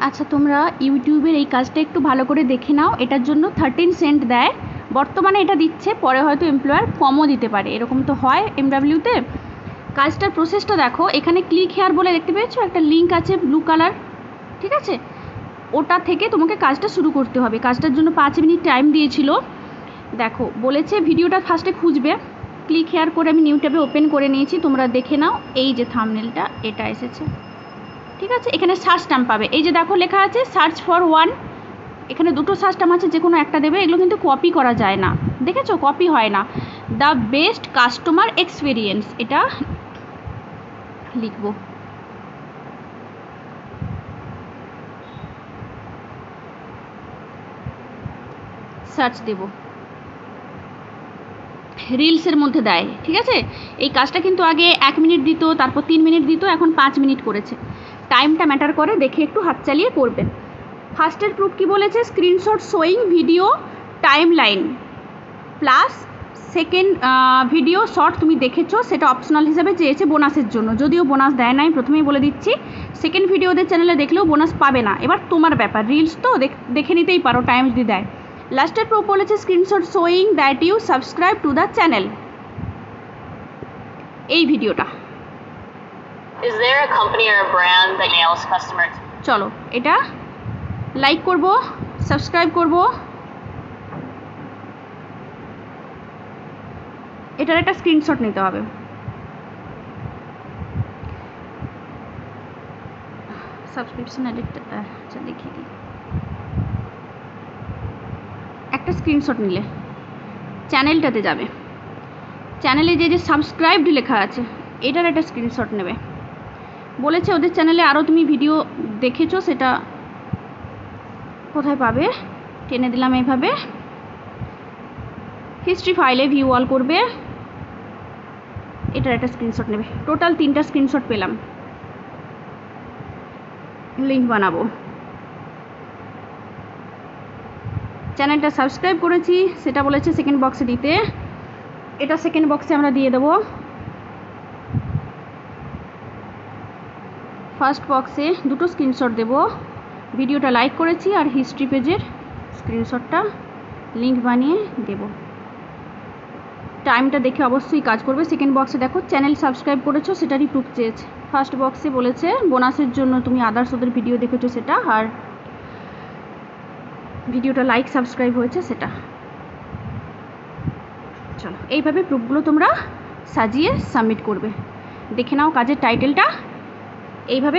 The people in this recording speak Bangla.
আচ্ছা, তোমরা ইউটিউবের এই কাজটা একটু ভালো করে দেখে নাও। এটার জন্য 13 সেন্ট দেয় বর্তমানে, এটা দিচ্ছে, পরে হয়তো এমপ্লয়ার কমও দিতে পারে, এরকম তো হয় এমডাব্লিউতে। কাজটার প্রসেসটা দেখো, এখানে ক্লিক হেয়ার বলে দেখতে পেয়েছো একটা লিঙ্ক আছে ব্লু কালার, ঠিক আছে? ওটা থেকে তোমাকে কাজটা শুরু করতে হবে। কাজটার জন্য 5 মিনিট টাইম দিয়েছিল। দেখো বলেছে ভিডিওটা ফার্স্টে খুঁজবে, ক্লিক হেয়ার করে আমি নিউ ট্যাবে ওপেন করে নিয়েছি, তোমরা দেখে নাও। এই যে থাম্বনেলটা এটা এসেছে, ঠিক আছে? এখানে সার্চ টার্ম পাবে, এই যে দেখো লেখা আছে সার্চ ফর ওয়ান, এখানে দুটো সার্চ টার্ম আছে, যে কোনো একটা দেবে। এগুলো কিন্তু কপি করা যায় না, দেখেছো? কপি হয় না। দ্য বেস্ট কাস্টমার এক্সপিরিয়েন্স, এটা লিখবো। সার্চ দেব, রিলসের মধ্যে দেয়, ঠিক আছে? এই কাজটা কিন্তু আগে 1 মিনিট দিত, তারপর 3 মিনিট দিত, এখন 5 মিনিট করেছে। টাইমটা ম্যাটার করে, দেখে একটু হাত চালিয়ে করবেন। ফার্স্টের প্রুফ কি বলেছে? Screenshot showing video time line plus second video short তুমি দেখেছো, সেটা অপশনাল হিসাবে চেয়েছে বোনাসের জন্য, যদিও বোনাস দেয় নাই, প্রথমেই বলে দিচ্ছি। সেকেন্ড ভিডিও ওদের চ্যানেলে দেখলেও বোনাস পাবে না, এবার তোমার ব্যাপার, রিলস তো দেখে নিতেই পারো টাইম যদি দেয়। লাস্টের প্রুফ বলেছে screenshot showing that you subscribe to the channel, এই ভিডিওটা। Is there a company or a brand that nails customers? চলো এটা লাইক করব, সাবস্ক্রাইব করব, এটার একটা স্ক্রিনশট নিতে হবে। সাবস্ক্রিপশন এডিট, আচ্ছা দেখিয়ে দিই। একটা স্ক্রিনশট নিলে চ্যানেলটাতে যাবে, চ্যানেলে যে সাবস্ক্রাইবড লেখা আছে এটার একটা স্ক্রিনশট নেবে। বলেছে ওদের চ্যানেলে আরও তুমি ভিডিও দেখেছো, সেটা কোথায় পাবে, টেনে দিলাম এইভাবে, হিস্ট্রি ফাইলে ভিউ অল করবে, এটার একটা স্ক্রিনশট নেবে। টোটাল 3টা স্ক্রিনশট পেলাম। লিঙ্ক বানাবো, চ্যানেলটা সাবস্ক্রাইব করেছি সেটা বলেছে সেকেন্ড বক্সে দিতে, এটা সেকেন্ড বক্সে আমরা দিয়ে দেবো। ফার্স্ট বক্সে দুটো স্ক্রিনশট দেব, ভিডিওটা লাইক করেছি আর হিস্ট্রি পেজের স্ক্রিনশটটা লিঙ্ক বানিয়ে দেব। টাইমটা দেখে অবশ্যই কাজ করবে। সেকেন্ড বক্সে দেখো চ্যানেল সাবস্ক্রাইব করেছো সেটারই প্রুফ চেয়েছে। ফার্স্ট বক্সে বলেছে বোনাসের জন্য তুমি আদার্স ওদের ভিডিও দেখেছো সেটা, আর ভিডিওটা লাইক সাবস্ক্রাইব হয়েছে সেটা। চলো এইভাবে প্রুফগুলো তোমরা সাজিয়ে সাবমিট করবে। দেখে নাও কাজের টাইটেলটা এইভাবে।